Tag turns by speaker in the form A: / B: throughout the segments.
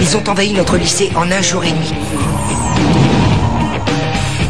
A: Ils ont envahi notre lycée en 1 jour et demi.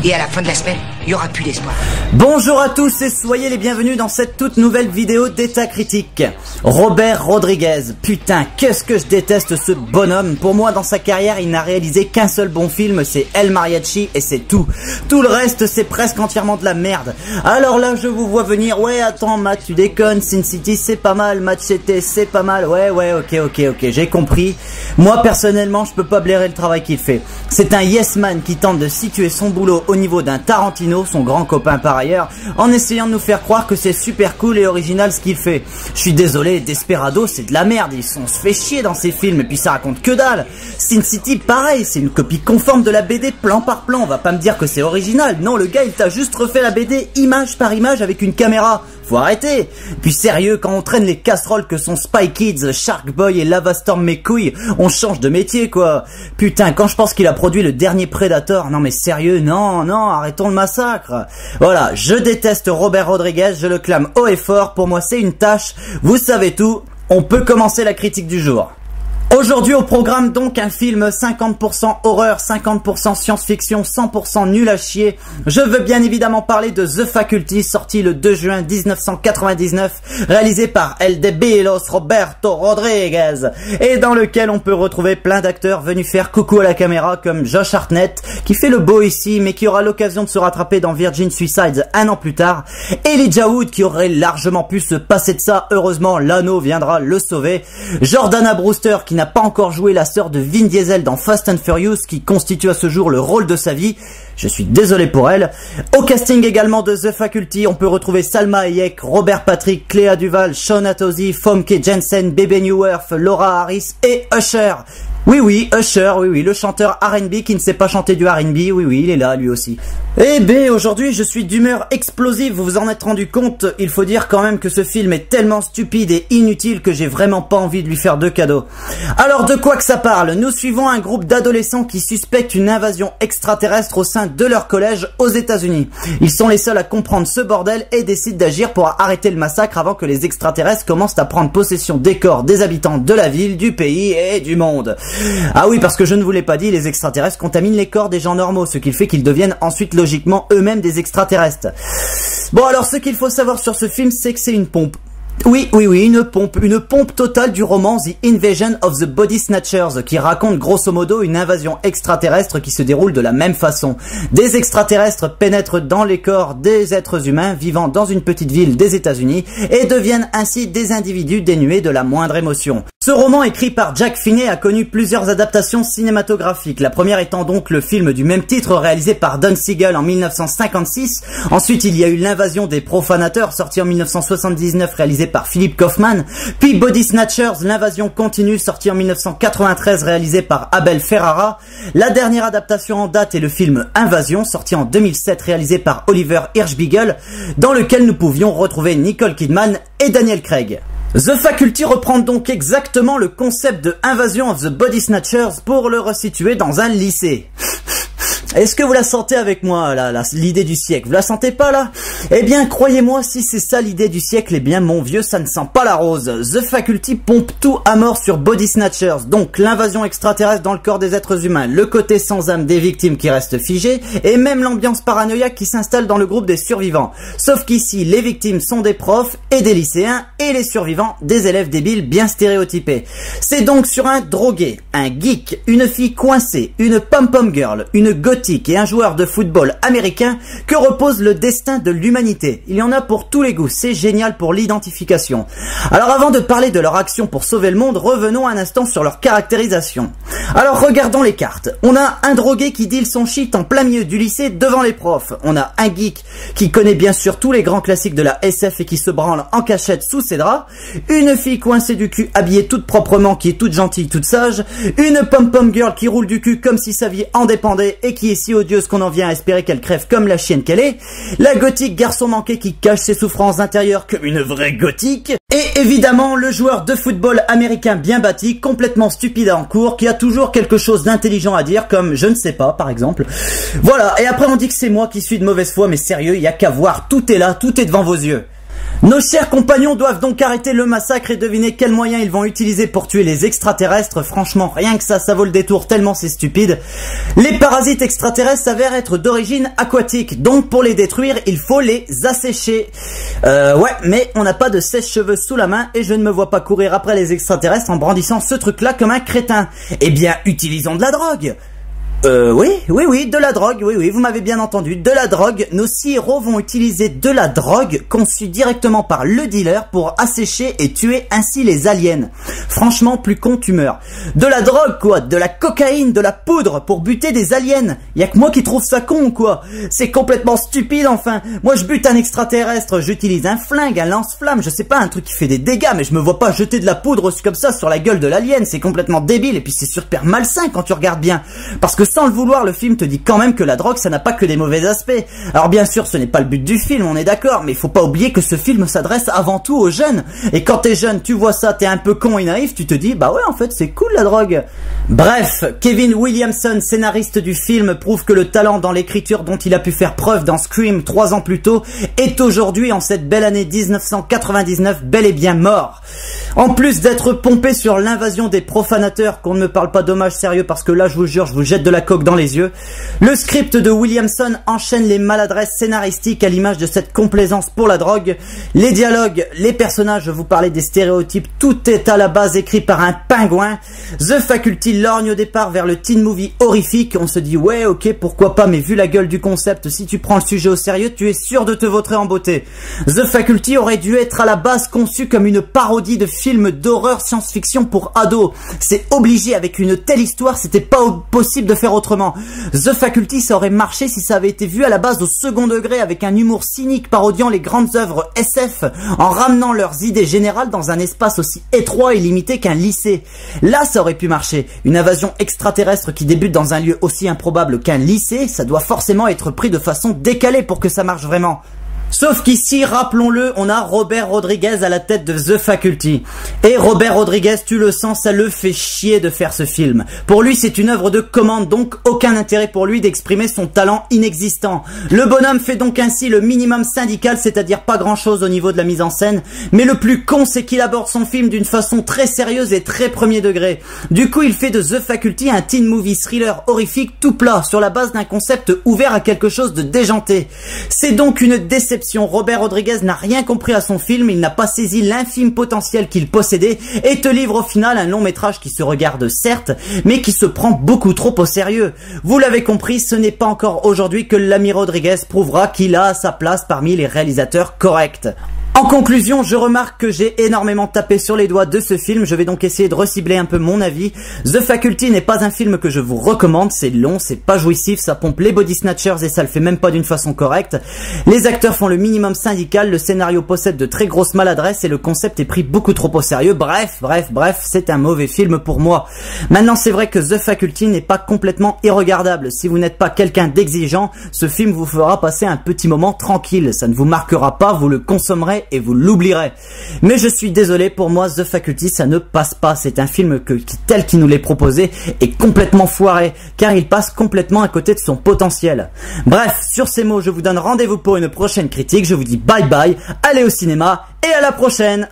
A: Et à la fin de la semaine, il n'y aura plus d'espoir.
B: Bonjour à tous et soyez les bienvenus dans cette toute nouvelle vidéo d'État Critique. Robert Rodriguez, putain, qu'est-ce que je déteste ce bonhomme. Pour moi, dans sa carrière, il n'a réalisé qu'un seul bon film, c'est El Mariachi et c'est tout. Tout le reste, c'est presque entièrement de la merde. Alors là, je vous vois venir, ouais, attends, Matt, tu déconnes, Sin City, c'est pas mal, Machete, c'est pas mal, ouais, ok, j'ai compris. Moi, personnellement, je peux pas blairer le travail qu'il fait. C'est un yes man qui tente de situer son boulot au niveau d'un Tarantino, son grand copain par ailleurs, en essayant de nous faire croire que c'est super cool et original ce qu'il fait. Je suis désolé, Desperado c'est de la merde, on se fait chier dans ces films et puis ça raconte que dalle. Sin City pareil, c'est une copie conforme de la BD plan par plan, on va pas me dire que c'est original, non, le gars il t'a juste refait la BD image par image avec une caméra. Faut arrêter. Puis sérieux, quand on traîne les casseroles que sont Spy Kids, Shark Boy et Lavastorm mes couilles, on change de métier quoi. Putain, quand je pense qu'il a produit le dernier Predator, non mais sérieux, non, arrêtons le massacre. Voilà, je déteste Robert Rodriguez, je le clame haut et fort, pour moi c'est une tâche, vous savez tout, on peut commencer la critique du jour. Aujourd'hui au programme donc un film 50% horreur, 50% science-fiction, 100% nul à chier. Je veux bien évidemment parler de The Faculty, sorti le 2 juin 1999, réalisé par El Debilos Roberto Rodriguez, et dans lequel on peut retrouver plein d'acteurs venus faire coucou à la caméra comme Josh Hartnett, qui fait le beau ici mais qui aura l'occasion de se rattraper dans Virgin Suicides un an plus tard, Elijah Wood qui aurait largement pu se passer de ça, heureusement l'anneau viendra le sauver, Jordana Brewster qui n'a pas encore joué la sœur de Vin Diesel dans Fast and Furious qui constitue à ce jour le rôle de sa vie. Je suis désolé pour elle. Au casting également de The Faculty, on peut retrouver Salma Hayek, Robert Patrick, Cléa Duval, Sean Atozzi, Famke Janssen, Bebe Neuwirth, Laura Harris et Usher. Oui, Usher, le chanteur R&B qui ne sait pas chanter du R&B, oui, il est là lui aussi. Eh ben, aujourd'hui je suis d'humeur explosive, vous vous en êtes rendu compte, il faut dire quand même que ce film est tellement stupide et inutile que j'ai vraiment pas envie de lui faire de cadeaux. Alors de quoi que ça parle? Nous suivons un groupe d'adolescents qui suspectent une invasion extraterrestre au sein de leur collège aux États-Unis. Ils sont les seuls à comprendre ce bordel et décident d'agir pour arrêter le massacre avant que les extraterrestres commencent à prendre possession des corps des habitants de la ville, du pays et du monde. Ah oui, parce que je ne vous l'ai pas dit, les extraterrestres contaminent les corps des gens normaux, ce qui fait qu'ils deviennent ensuite logiquement eux-mêmes des extraterrestres. Bon alors ce qu'il faut savoir sur ce film, c'est que c'est une pompe. Oui, une pompe totale du roman The Invasion of the Body Snatchers qui raconte grosso modo une invasion extraterrestre qui se déroule de la même façon. Des extraterrestres pénètrent dans les corps des êtres humains vivant dans une petite ville des États-Unis et deviennent ainsi des individus dénués de la moindre émotion. Ce roman écrit par Jack Finney a connu plusieurs adaptations cinématographiques, la première étant donc le film du même titre réalisé par Don Siegel en 1956. Ensuite il y a eu L'invasion des profanateurs sorti en 1979 réalisé par Philip Kaufman, puis Body Snatchers, l'invasion continue sorti en 1993 réalisé par Abel Ferrara. La dernière adaptation en date est le film Invasion sorti en 2007 réalisé par Oliver Hirschbiegel, dans lequel nous pouvions retrouver Nicole Kidman et Daniel Craig. The Faculty reprend donc exactement le concept de Invasion of the Body Snatchers pour le resituer dans un lycée. Est-ce que vous la sentez avec moi, l'idée du siècle? Vous la sentez pas, là? Eh bien, croyez-moi, si c'est ça l'idée du siècle, eh bien, mon vieux, ça ne sent pas la rose. The Faculty pompe tout à mort sur Body Snatchers, donc l'invasion extraterrestre dans le corps des êtres humains, le côté sans âme des victimes qui restent figées, et même l'ambiance paranoïaque qui s'installe dans le groupe des survivants. Sauf qu'ici, les victimes sont des profs et des lycéens, et les survivants, des élèves débiles bien stéréotypés. C'est donc sur un drogué, un geek, une fille coincée, une pom-pom girl, une gothique et un joueur de football américain que repose le destin de l'humanité. Il y en a pour tous les goûts, c'est génial pour l'identification. Alors avant de parler de leur action pour sauver le monde, revenons un instant sur leur caractérisation. Alors regardons les cartes. On a un drogué qui deal son shit en plein milieu du lycée devant les profs. On a un geek qui connaît bien sûr tous les grands classiques de la SF et qui se branle en cachette sous ses draps. Une fille coincée du cul habillée toute proprement qui est toute gentille, toute sage. Une pom-pom girl qui roule du cul comme si sa vie en dépendait et qui est si odieuse qu'on en vient à espérer qu'elle crève comme la chienne qu'elle est. La gothique garçon manqué qui cache ses souffrances intérieures comme une vraie gothique. Et évidemment le joueur de football américain bien bâti, complètement stupide en cours, qui a toujours quelque chose d'intelligent à dire comme je ne sais pas par exemple. Voilà, et après on dit que c'est moi qui suis de mauvaise foi, mais sérieux, il y a qu'à voir, tout est là, tout est devant vos yeux. Nos chers compagnons doivent donc arrêter le massacre et deviner quels moyens ils vont utiliser pour tuer les extraterrestres. Franchement, rien que ça vaut le détour tellement c'est stupide. Les parasites extraterrestres s'avèrent être d'origine aquatique, donc pour les détruire, il faut les assécher. Ouais, mais on n'a pas de sèche-cheveux sous la main et je ne me vois pas courir après les extraterrestres en brandissant ce truc-là comme un crétin. Eh bien, utilisons de la drogue. Oui, de la drogue, oui, vous m'avez bien entendu, de la drogue. Nos 6 héros vont utiliser de la drogue conçue directement par le dealer pour assécher et tuer ainsi les aliens. Franchement, plus con tu meurs. De la drogue quoi, de la cocaïne, de la poudre pour buter des aliens. Y'a que moi qui trouve ça con ou quoi? C'est complètement stupide enfin. Moi je bute un extraterrestre, j'utilise un flingue, un lance-flamme, je sais pas, un truc qui fait des dégâts, mais je me vois pas jeter de la poudre comme ça sur la gueule de l'alien, c'est complètement débile et puis c'est super malsain quand tu regardes bien. Parce que sans le vouloir, le film te dit quand même que la drogue, ça n'a pas que des mauvais aspects. Alors bien sûr, ce n'est pas le but du film, on est d'accord, mais il faut pas oublier que ce film s'adresse avant tout aux jeunes. Et quand t'es jeune, tu vois ça, t'es un peu con et naïf, tu te dis, bah ouais, en fait, c'est cool la drogue. Bref, Kevin Williamson, scénariste du film, prouve que le talent dans l'écriture dont il a pu faire preuve dans Scream 3 ans plus tôt est aujourd'hui, en cette belle année 1999, bel et bien mort. En plus d'être pompé sur l'invasion des profanateurs, qu'on ne me parle pas d'hommage sérieux parce que là, je vous jure, je vous jette de la coke dans les yeux. Le script de Williamson enchaîne les maladresses scénaristiques à l'image de cette complaisance pour la drogue. Les dialogues, les personnages, je vous parlais des stéréotypes, tout est à la base écrit par un pingouin. The Faculty lorgne au départ vers le teen movie horrifique. On se dit ouais, ok, pourquoi pas, mais vu la gueule du concept, si tu prends le sujet au sérieux, tu es sûr de te vautrer en beauté. The Faculty aurait dû être à la base conçu comme une parodie de film d'horreur science-fiction pour ados. C'est obligé, avec une telle histoire, c'était pas possible de faire autrement. The Faculty, ça aurait marché si ça avait été vu à la base au second degré avec un humour cynique parodiant les grandes œuvres SF en ramenant leurs idées générales dans un espace aussi étroit et limité qu'un lycée. Là, ça aurait pu marcher. Une invasion extraterrestre qui débute dans un lieu aussi improbable qu'un lycée, ça doit forcément être pris de façon décalée pour que ça marche vraiment. Sauf qu'ici, rappelons-le, on a Robert Rodriguez à la tête de The Faculty. Et Robert Rodriguez, tu le sens, ça le fait chier de faire ce film. Pour lui, c'est une œuvre de commande, donc aucun intérêt pour lui d'exprimer son talent inexistant. Le bonhomme fait donc ainsi le minimum syndical, c'est-à-dire pas grand-chose au niveau de la mise en scène. Mais le plus con, c'est qu'il aborde son film d'une façon très sérieuse et très premier degré. Du coup, il fait de The Faculty un teen movie thriller horrifique tout plat, sur la base d'un concept ouvert à quelque chose de déjanté. C'est donc une déception. Robert Rodriguez n'a rien compris à son film, il n'a pas saisi l'infime potentiel qu'il possédait et te livre au final un long métrage qui se regarde certes, mais qui se prend beaucoup trop au sérieux. Vous l'avez compris, ce n'est pas encore aujourd'hui que l'ami Rodriguez prouvera qu'il a sa place parmi les réalisateurs corrects. En conclusion, je remarque que j'ai énormément tapé sur les doigts de ce film, je vais donc essayer de recibler un peu mon avis. The Faculty n'est pas un film que je vous recommande, c'est long, c'est pas jouissif, ça pompe les body snatchers et ça le fait même pas d'une façon correcte. Les acteurs font le minimum syndical, le scénario possède de très grosses maladresses et le concept est pris beaucoup trop au sérieux. Bref, c'est un mauvais film pour moi. Maintenant, c'est vrai que The Faculty n'est pas complètement irregardable. Si vous n'êtes pas quelqu'un d'exigeant, ce film vous fera passer un petit moment tranquille. Ça ne vous marquera pas, vous le consommerez et vous l'oublierez. Mais je suis désolé, pour moi The Faculty ça ne passe pas, c'est un film tel qu'il nous l'est proposé est complètement foiré, car il passe complètement à côté de son potentiel. Bref, sur ces mots je vous donne rendez-vous pour une prochaine critique, je vous dis bye bye, allez au cinéma et à la prochaine.